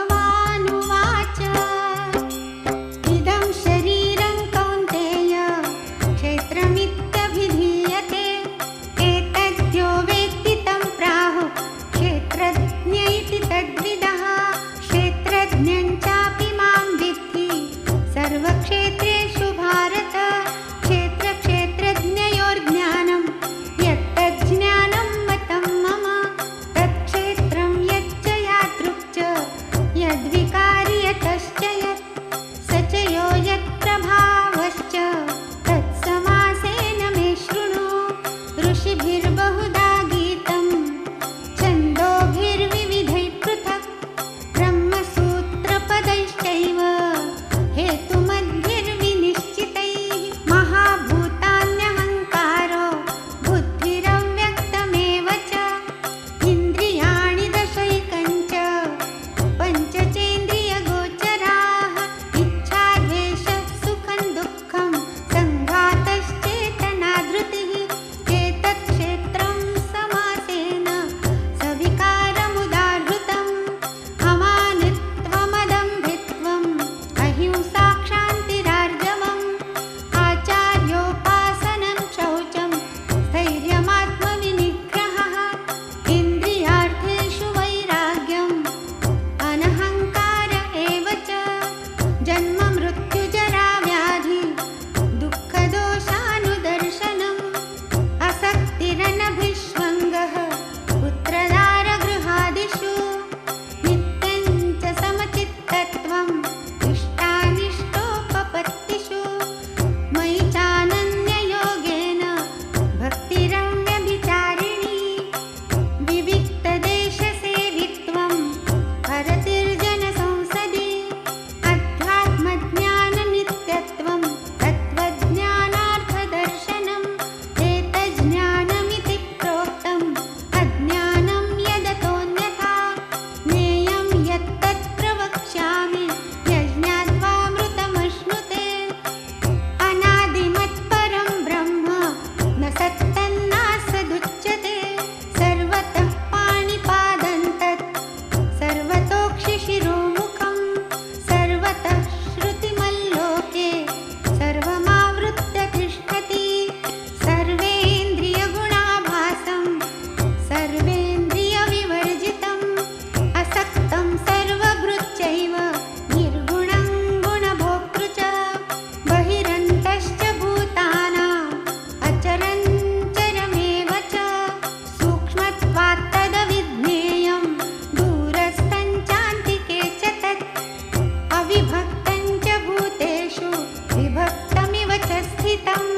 श्रीभगवानुवाच इदं शरीरं कौन्तेय क्षेत्रमित्यभिधीयते एतद्यो वेत्ति तं प्राहुः क्षेत्रज्ञ इति तद्विदः क्षेत्रज्ञं चापि मां विद्धि सर्वक्षेत्रेषु भारत क्षेत्रक्षेत्रज्ञयोर्ज्ञानं यत्तज्ज्ञानं मतं मम तत्क्षेत्रं यच्च यादृक् च यद्विकारि यतश्च यत् स च यो यत्प्रभावश्च तत्समासेन मे शृणु ऋषिभिर्बहुधा गीतं छन्दोभिर्विविधैः पृथक् ब्रह्मसूत्रपदैश्चैव हेतुमद्भिर्विनिश्चितैः महाभूतान्यहङ्कारो बुद्धिरव्यक्तमेव च इन्द्रियाणि दशैकञ्च पञ्चचेन्द्रियगोचराः इच्छा द्वेषः सुखं दुःखं सङ्घातश्चेतना धृतिः एतत् क्षेत्रं समासेन सविकारमुदाहृतम् अमानित्वमदम्भित्वम् अहिंसा क्षान्तिरार्जवम् आचार्योपासनं शौचं स्थैर्यमात्मविनिग्रहः इन्द्रियार्थेषु वैराग्यम् अनहङ्कार एव च जन्ममृत्युजराव्याधि दुःखदोषानुदर्शनम् असक्तिरनभिष्वङ्गः पुत्रदारगृहादिषु नित्यं च समचित्तत्वम् इष्टानिष्टोपपत्तिषु मयि चानन्ययोगेन भक्तिरव्यभिचारिणी विविक्तदेशसेवित्वं हरतिर्जनसंसदि अध्यात्मज्ञाननित्यत्वं तत्त्वज्ञानार्थदर्शनम् एतज्ज्ञानमिति प्रोक्तम् अज्ञानं यदतोऽन्यथा ज्ञेयं यत्तत् प्रवक्ष्यामि यज्ञात्वामृतमश्नुते अनादिमत्परं ब्रह्म न सत्तन्नासदुच्यते सर्वतः पाणिपादन्तत् सर्वतोक्षिशिरोमुखं सर्वतः श्रुतिमल्लोके सर्वमावृत्य तिष्ठति सर्वेन्द्रियगुणाभासं सर्वेन्द्रियविवर्जितम् असक्तं सर्वभृच्चैव निर्गुणं गुणभोक्तृ च बहिरन्तश्च भूतानाम् अचरञ्चरमेव च सूक्ष्मत्वात् तदविज्ञेयं दूरस्थं चान्तिके च तत् अविभक्तं च भूतेषु विभक्तमिव च स्थितम्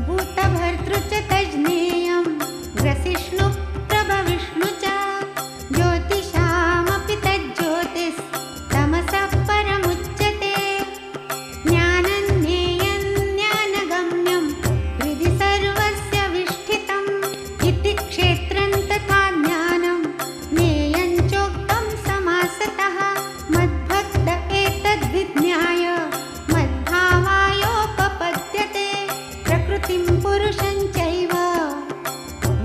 भूतभर्तृ च तज्ज्ञेयं ग्रसिष्णु प्रभविष्णु च ज्योतिषामपि तज्ज्योतिस्तमसः परमुच्यते ज्ञानं ज्ञेयं ज्ञानगम्यं हृदि सर्वस्य विष्ठितम् इति क्षेत्रं तथा ज्ञानं ज्ञेयं चोक्तं समासतः मद्भक्त एतद्विज्ञाय मद्भावायोपपद्यते प्रकृतिं पुरुषं चैव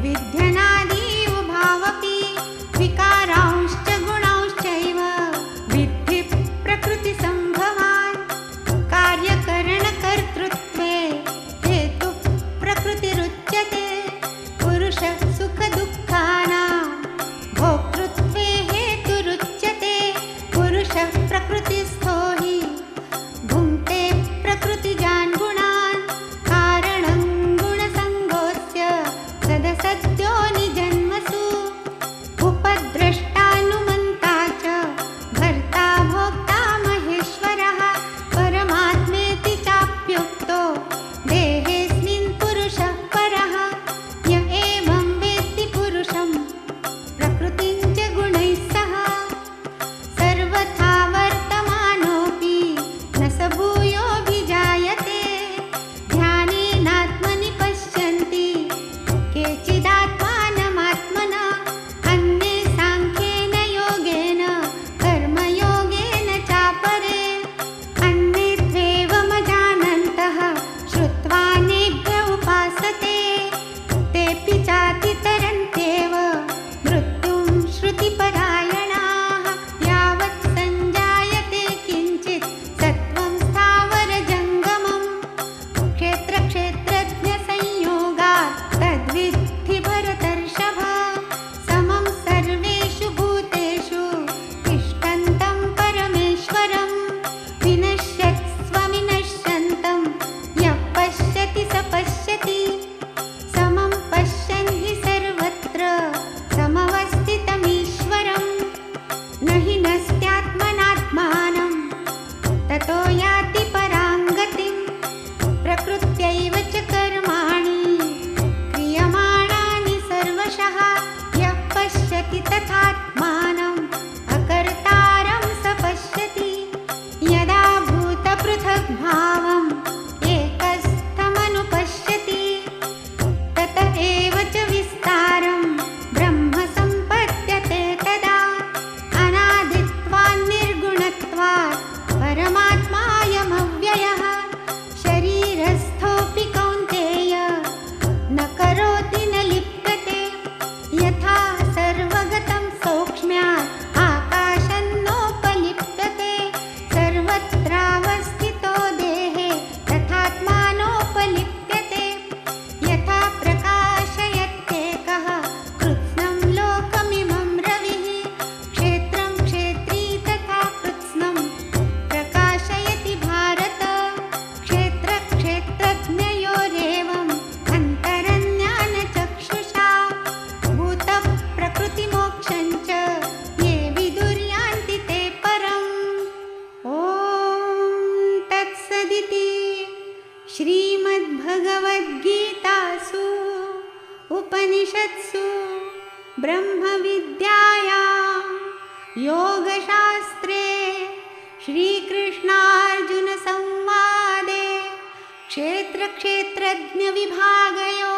विध्यनादि उभावपि विकारांश्च गुणांश्चैव विद्धि प्रकृतिसम्भवान् कार्यकरणकर्तृत्वे हेतुः प्रकृतिरुच्यते पुरुषः सुखदुःखानां भोक्तृत्वे हेतुरुच्यते पुरुषः प्रकृतिस्थो हि भुङ्क्ते प्रकृतिजान् गुणान् कारणं गुणसङ्गोऽस्य सदसद्यो निजन्मसु उपद्रष्टानुमन्ता च भर्ता भोक्ता महेश्वरः परमात्मेति चाप्युक्तो देहेऽस्मिन् पुरुषः परः य एवं वेत्ति पुरुषं प्रकृतिं च गुणैः सह सर्वथा वर्तमानोऽपि न स भूयोऽभिजायते ध्यानेनात्मनि पश्यन्ति केचिदात्मानमात्मना अन्ये साङ्ख्येन योगेन कर्मयोगेन चापरे अन्ये त्वेवमजानन्तः श्रुत्वा नेभ्य उपासते तेऽपि चातितरन्त्येव मृत्युं श्रुतिपरायणाः सौक्ष्म्यात् आकाशन्नोपलिप्यते सर्वत्रावस्थितो देहे तथात्मानोपलिप्यते यथा प्रकाशयत्येकः कृत्स्नं लोकमिमं रविः क्षेत्रं क्षेत्री तथा कृत्स्नं प्रकाशयति भारत क्षेत्रक्षेत्रज्ञयोरेवम् अन्तरज्ञानचक्षुषा भूतप्रकृतिमोक्षं च ये विदुर्यान्ति ते परम् ॐ तत्सदिति श्रीमद्भगवद्गीतासु उपनिषत्सु ब्रह्मविद्यायां योगशास्त्रे श्रीकृष्णार्जुनसंवादे क्षेत्रक्षेत्रज्ञविभागयोगो